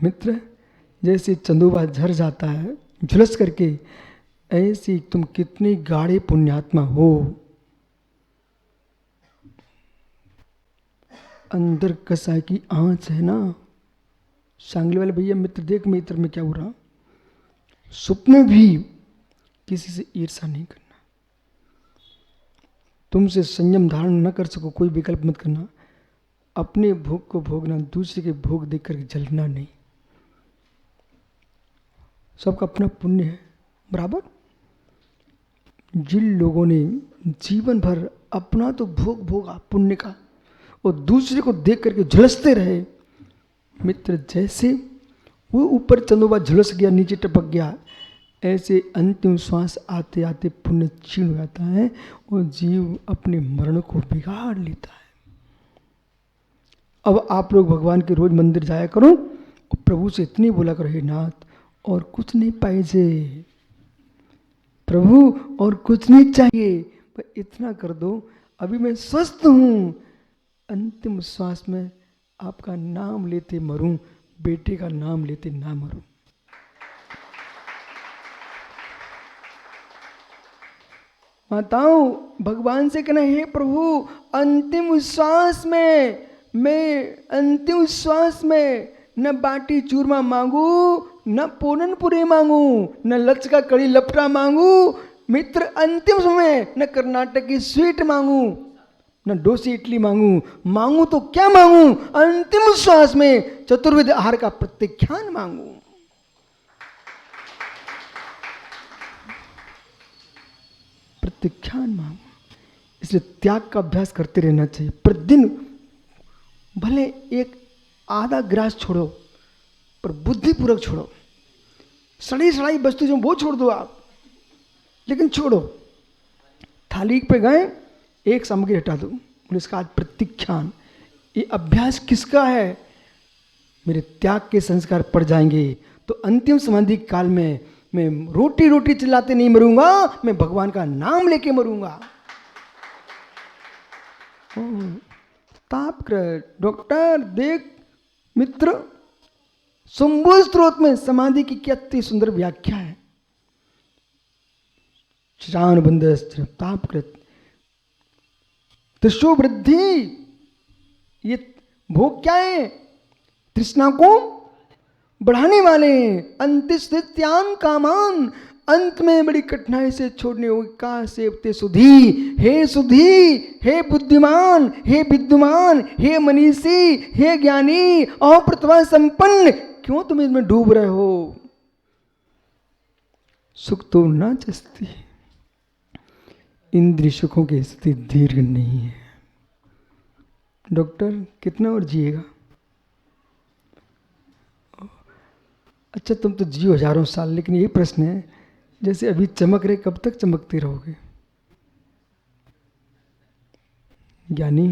मित्र जैसे चंदूबा झर जाता है झुलस करके, ऐसी तुम कितनी गाढ़े पुण्यात्मा हो, अंदर कसाई की आंच है ना। सांगली वाले भैया मित्र देख मित्र में क्या हो रहा, स्वप्न भी किसी से ईर्षा नहीं करना, तुमसे संयम धारण न कर सको कोई विकल्प मत करना, अपने भोग को भोगना, दूसरे के भोग देख कर जलना नहीं। सबका अपना पुण्य है बराबर। जिन लोगों ने जीवन भर अपना तो भोग भोगा पुण्य का और दूसरे को देख करके झुलसते रहे, मित्र जैसे वो ऊपर चंदोबा झुलस गया नीचे टपक गया, ऐसे अंतिम श्वास आते आते पुण्य क्षीण हो जाता है और जीव अपने मरण को बिगाड़ लेता है। अब आप लोग भगवान के रोज मंदिर जाया करो और प्रभु से इतनी बोला करो, हे नाथ और कुछ नहीं पाइजे प्रभु, और कुछ नहीं चाहिए, पर इतना कर दो अभी मैं स्वस्थ हूं, अंतिम श्वास में आपका नाम लेते मरूं, बेटे का नाम लेते ना मरूं। माताओं भगवान से कहना, हे प्रभु अंतिम श्वास में, मैं अंतिम श्वास में न बाटी चूरमा मांगू, न पूरनपुरी मांगू, न लचका कड़ी लपटा मांगू, मित्र अंतिम समय न कर्नाटक की स्वीट मांगू, न डोसी इडली मांगू, मांगू तो क्या मांगू, अंतिम श्वास में चतुर्विध आहार का प्रत्याख्यान मांगू। प्रत्याख्यान मांगू। इसलिए त्याग का अभ्यास करते रहना चाहिए प्रतिदिन, भले एक आधा गिलास छोड़ो पर बुद्धिपूर्वक छोड़ो, सड़ी सड़ाई वस्तु जो वो छोड़ दो आप, लेकिन छोड़ो। थाली पे गए एक सामग्री हटा दो, इसका आज प्रत्याख्यान, ये अभ्यास किसका है? मेरे त्याग के संस्कार पड़ जाएंगे तो अंतिम समाधि काल में मैं रोटी रोटी चिल्लाते नहीं मरूंगा, मैं भगवान का नाम लेके मरूंगा। ताप कर डॉक्टर देख मित्र, शंभु स्त्रोत में समाधि की कितनी सुंदर व्याख्या है। श्रावणबंध तापकृत तृष्णो वृद्धि, ये भोग क्या है? तृष्णा को बढ़ाने वाले, अंतिस्थित्यान कामान, अंत में बड़ी कठिनाई से छोड़ने होगी। का सेवते सुधी, हे सुधी, हे बुद्धिमान, हे विद्वान, हे मनीषी, हे ज्ञानी और प्रतिभा संपन्न, क्यों तुम इसमें डूब रहे हो? सुख तो ना जस्ती, इंद्रिय सुखों की स्थिति दीर्घ नहीं है। डॉक्टर कितना और जिएगा? अच्छा तुम तो जियो हजारों साल, लेकिन यही प्रश्न है, जैसे अभी चमक रहे कब तक चमकते रहोगे? ज्ञानी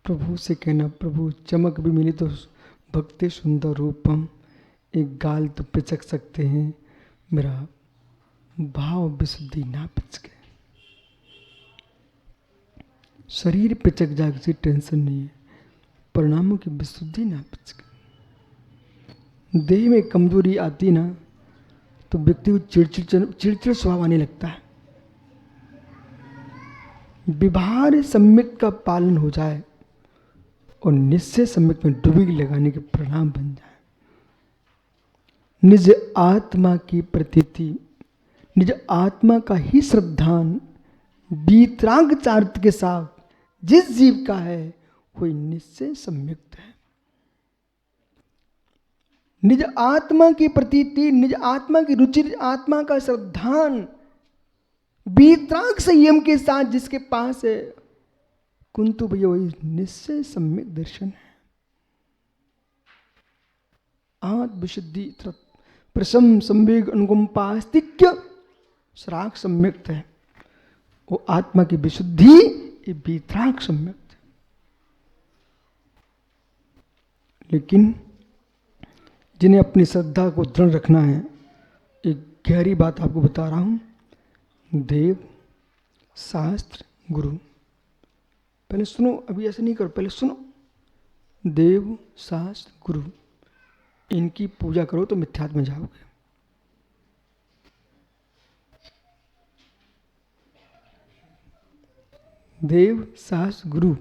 प्रभु से कहना, प्रभु चमक भी मिली तो भक्ति सुंदर रूपम, एक गाल तो पिचक सकते हैं, मेरा भाव विशुद्धि ना पिचके। शरीर पिचक जाए किसी टेंशन नहीं है, परिणामों की विशुद्धि ना पिचके। देह में कमजोरी आती ना तो व्यक्ति को चिड़चिड़ स्वभाव आने लगता है। व्यवहार सम्यक का पालन हो जाए और निश्चय सम्यक में डुबकी लगाने के परिणाम बन जाए। निज आत्मा की प्रतीति, निज आत्मा का ही श्रद्धान वीतराग चारित्र के साथ जिस जीव का है वही निश्चय सम्यक्त है। निज आत्मा की प्रतीति, निज आत्मा की रुचि, निज आत्मा का श्रद्धान वीतराग संयम के साथ जिसके पास है, कुंतु भैया वही निश्चय सम्यक दर्शन है। आत्म विशुद्धि प्रसम संवेग अनुकंपास्तिक्य श्राक सम्यक्त है। वो आत्मा की विशुद्धि ये वीतराग सम्यक्त है। लेकिन जिन्हें अपनी श्रद्धा को दृढ़ रखना है, एक गहरी बात आपको बता रहा हूं, देव शास्त्र गुरु। पहले सुनो, अभी ऐसे नहीं करो, पहले सुनो। देव शास्त्र गुरु इनकी पूजा करो तो मिथ्यात्व में जाओगे। देव शास्त्र गुरु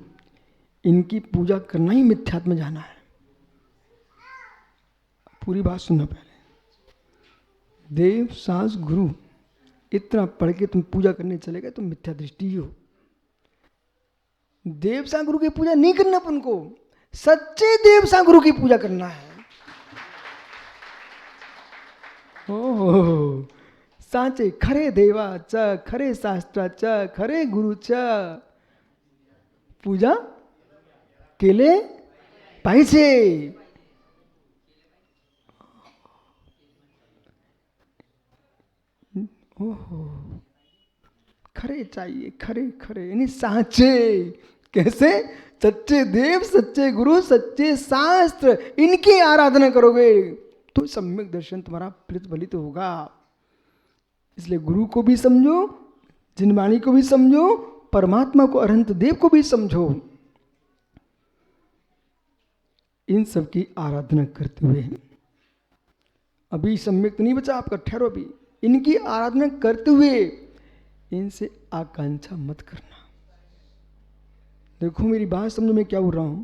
इनकी पूजा करना ही मिथ्यात्व में जाना है। पूरी बात सुनना पहले। देव शास्त्र गुरु इतना पढ़ के तुम पूजा करने चले गए तुम मिथ्या दृष्टि ही हो। देव शास्त्र गुरु की पूजा नहीं करना अपन को, सच्चे देव शास्त्र गुरु की पूजा करना है। ओ साचे खरे देवा च खरे शास्त्रा च खरे गुरु च पूजा केले पाहिजे। ओहो खरे चाहिए, खरे खरे यानी साचे। कैसे? सच्चे देव, सच्चे गुरु, सच्चे शास्त्र, इनकी आराधना करोगे तो सम्यक दर्शन तुम्हारा प्रतिफलित होगा। इसलिए गुरु को भी समझो, जिनवाणी को भी समझो, परमात्मा को अनंत देव को भी समझो। इन सब की आराधना करते हुए अभी सम्यक नहीं बचा आपका, ठहरो अभी। इनकी आराधना करते हुए इनसे आकांक्षा मत करना। देखो मेरी बात समझो मैं क्या बोल रहा हूं।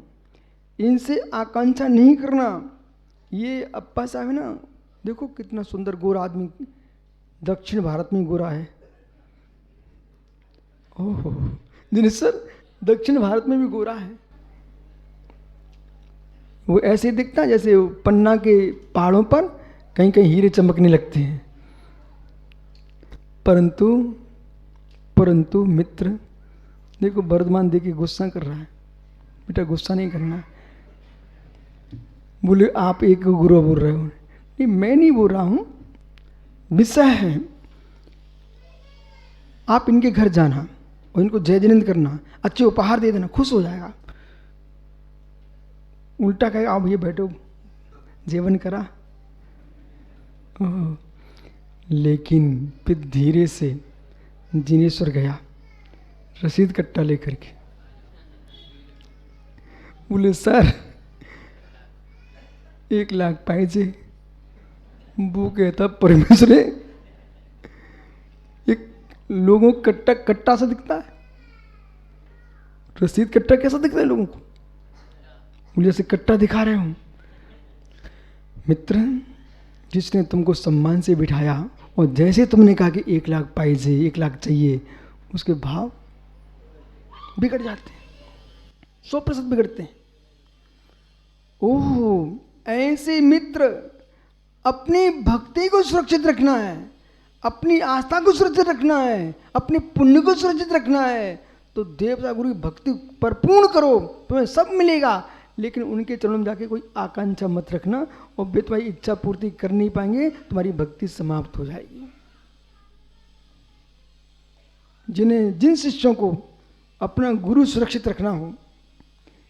इनसे आकांक्षा नहीं करना। ये अप्पा साहब है ना, देखो कितना सुंदर गोरा आदमी, दक्षिण भारत में गोरा है। ओहो दिनेश सर, दक्षिण भारत में भी गोरा है। वो ऐसे दिखता है जैसे पन्ना के पहाड़ों पर कहीं कहीं हीरे चमकने लगते हैं। परंतु मित्र देखो, वर्धमान देखिए गुस्सा कर रहा है। बेटा गुस्सा नहीं करना। बोले आप एक गुरु बोल रहे हो। नहीं मैं नहीं बोल रहा हूं, विषय है। आप इनके घर जाना और इनको जय जिनेंद्र करना, अच्छे उपहार दे देना, खुश हो जाएगा। उल्टा कहेगा आप ये बैठो जीवन करा। लेकिन फिर धीरे से जिनेश्वर गया रसीद कट्टा लेकर के। बोले सर 1 लाख पाहिजे। वो कहता परमेश्वर एक लोगों को कट्टा कट्टा सा दिखता है, रसीद कट्टा कैसा दिखता है लोगों को? मुझे से कट्टा दिखा रहे हो। मित्र जिसने तुमको सम्मान से बिठाया और जैसे तुमने कहा कि 1 लाख पाहिजे, 1 लाख चाहिए, उसके भाव बिगड़ जाते हैं, 100% बिगड़ते हैं। ओह ऐसे मित्र अपनी भक्ति को सुरक्षित रखना है, अपनी आस्था को सुरक्षित रखना है, अपने पुण्य को सुरक्षित रखना है, तो देवता गुरु की भक्ति पर पूर्ण करो, तुम्हें सब मिलेगा। लेकिन उनके चरणों में जाके कोई आकांक्षा मत रखना, और वे तुम्हारी इच्छा पूर्ति कर नहीं पाएंगे, तुम्हारी भक्ति समाप्त हो जाएगी। जिन शिष्यों को अपना गुरु सुरक्षित रखना हो,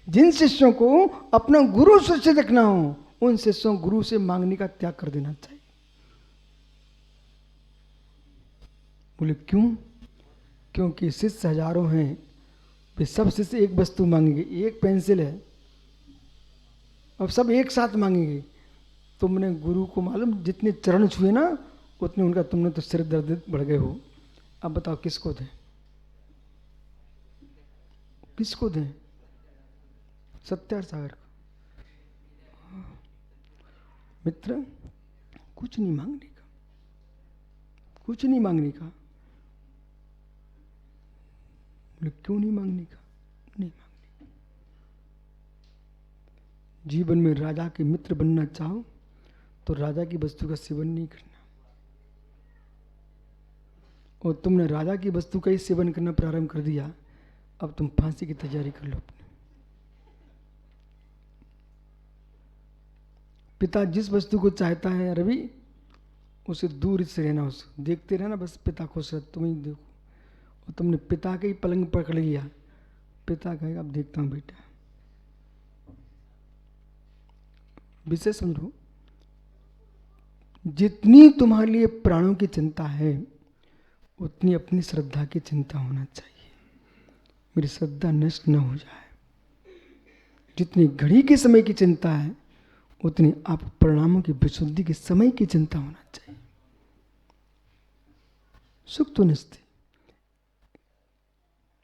जिन शिष्यों को अपना गुरु सुरक्षित रखना हो, उन शिष्यों गुरु से मांगने का त्याग कर देना चाहिए। बोले क्यों? क्योंकि शिष्य हजारों हैं, वे सब शिष्य एक वस्तु मांगेंगे, एक पेंसिल है, अब सब एक साथ मांगेंगे। तुमने गुरु को मालूम जितने चरण छुए ना उतने उनका तुमने तो सिर दर्द बढ़ गए हो। अब बताओ किसको दें, किसको दें? सत्यार सागर को। मित्र कुछ नहीं मांगने का, कुछ नहीं मांगने का। बोले क्यों नहीं मांगने का? नहीं मांगने। जीवन में राजा के मित्र बनना चाहो तो राजा की वस्तु का सेवन नहीं करना। और तुमने राजा की वस्तु का ही सेवन करना प्रारंभ कर दिया, अब तुम फांसी की तैयारी कर लो अपनी। पिता जिस वस्तु को चाहता है रवि, उसे दूर से रहना, उसको देखते रहना, बस पिता खुश है तुम ही देखो। और तुमने पिता के ही पलंग पकड़ लिया, पिता कहेगा अब देखता हूं बेटा। विषय समझो, जितनी तुम्हारे लिए प्राणों की चिंता है उतनी अपनी श्रद्धा की चिंता होना चाहिए, मेरी श्रद्धा नष्ट न हो जाए। जितनी घड़ी के समय की चिंता है उतनी आप परिणामों की विशुद्धि के समय की चिंता होना चाहिए। सुख तो नस्ती,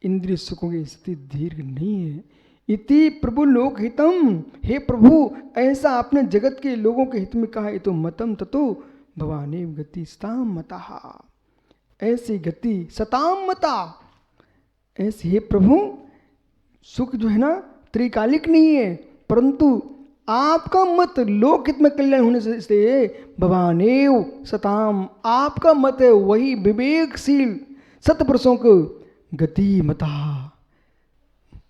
इंद्रिय सुखों की स्थिति दीर्घ नहीं है। इति प्रभु लोक हितम, हे प्रभु ऐसा आपने जगत के लोगों के हित में कहा। ये तो मतम ततो भवानेव गति सताम मता, ऐसी गति सताम मता, ऐसे हे प्रभु सुख जो है ना त्रिकालिक नहीं है, परंतु आपका मत लोकहित में कल्याण होने से भवानेव सताम, आपका मत है वही विवेकशील सतपुरुषों को गति मता।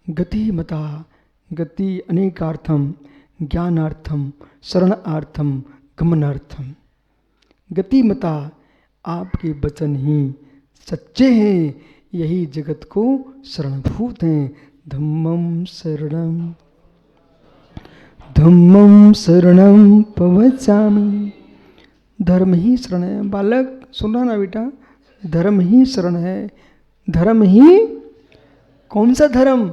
गति मता, गति अनेकार्थम, ज्ञानार्थम, शरणार्थम, गमनार्थम। गति मता, आपके वचन ही सच्चे हैं, यही जगत को शरणभूत हैं। धम्मं शरणं पवचामि, धर्म ही शरण है। बालक सुना ना बेटा, धर्म ही शरण है। धर्म ही, कौन सा धर्म?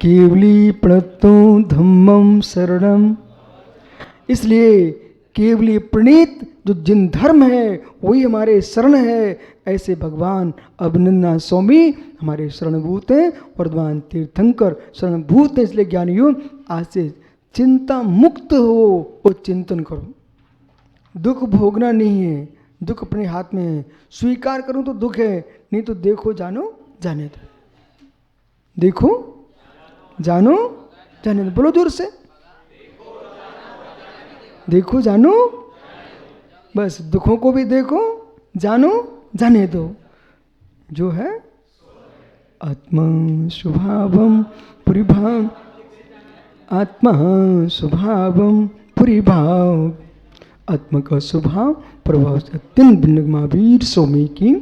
केवली प्रणतो धम्मं शरणम। इसलिए केवली प्रणीत जो जिन धर्म है वही हमारे शरण है। ऐसे भगवान अभिनंदन स्वामी हमारे शरणभूत हैं, वर्धमान तीर्थंकर शरणभूत हैं। इसलिए ज्ञानियों आज से चिंता मुक्त हो और चिंतन करो। दुख भोगना नहीं है, दुख अपने हाथ में है। स्वीकार करूं तो दुख है, नहीं तो देखो जानो जाने दो। देखो जानो जाने दो, बोलो जोर से, देखो जानो, बस दुखों को भी देखो, जानो जाने दो। जो है आत्मा स्वभावम परिभाव, आत्मा स्वभावम परिभाव, आत्मा का स्वभाव प्रभाव से अत्यंत भिन्न महावीर स्वामी की